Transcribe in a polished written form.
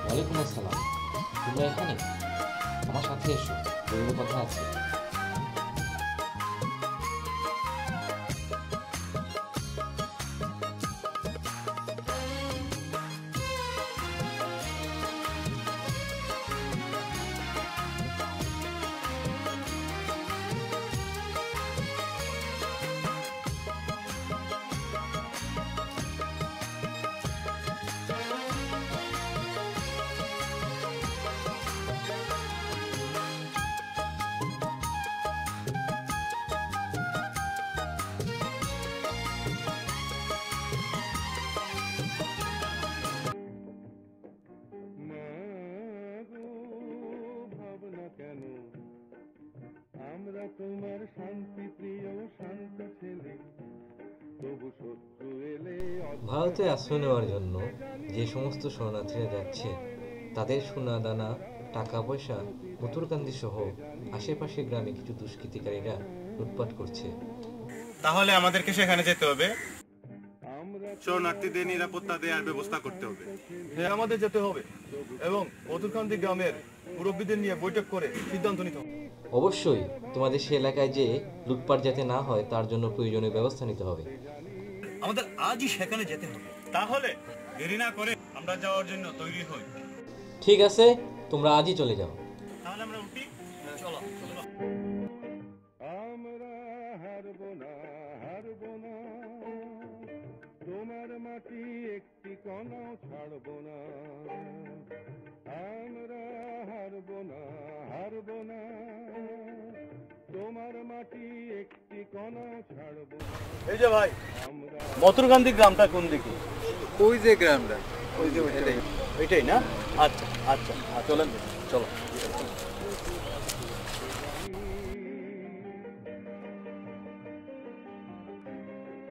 ওয়ালাইকুম আসসালাম। তোমরা এখানে? আমার সাথে এসো, জরুরি কথা আছে। ভারতে আশ্রয় নেওয়ার জন্য যে সমস্ত শরণার্থীরা যাচ্ছে তাদের সোনা দানা, টাকা পয়সা, মথুরকান্দি সহ আশেপাশের গ্রামে কিছু দুষ্কৃতিকারীরা লুটপাট করছে। তাহলে আমাদেরকে সেখানে যেতে হবে, শরণার্থীদের নিরাপত্তা দেওয়ার ব্যবস্থা করতে হবে। হ্যাঁ, আমাদের যেতে হবে এবং মথুরকান্দি গ্রামের মুরব্বীদের নিয়ে বৈঠক করে সিদ্ধান্ত নিতে হবে। অবশ্যই তোমাদের সে এলাকায় যে লুটপাট যাতে না হয় তার জন্য প্রয়োজনীয় ব্যবস্থা নিতে হবে। আমাদের আজই সেখানে যেতে হবে। তাহলে দেরি না করে আমরা যাওয়ার জন্য তৈরি হই। ঠিক আছে, তোমরা আজই চলে যাও। তাহলে আমরা উঠি। চলো। আমরা হারবো না, হারবো না, তোমার মাটি একটি কণাও ছাড়বো না। আমরা হারবো না, হারবো না, তোমার মাটি একটি কণাও ছাড়বো না। এই যে ভাই, মথুরকান্দি গ্রামটা কোন দিকে? ওই যে গ্রামটা, ওই যে এটাই না? আচ্ছা, চলেন, চলো।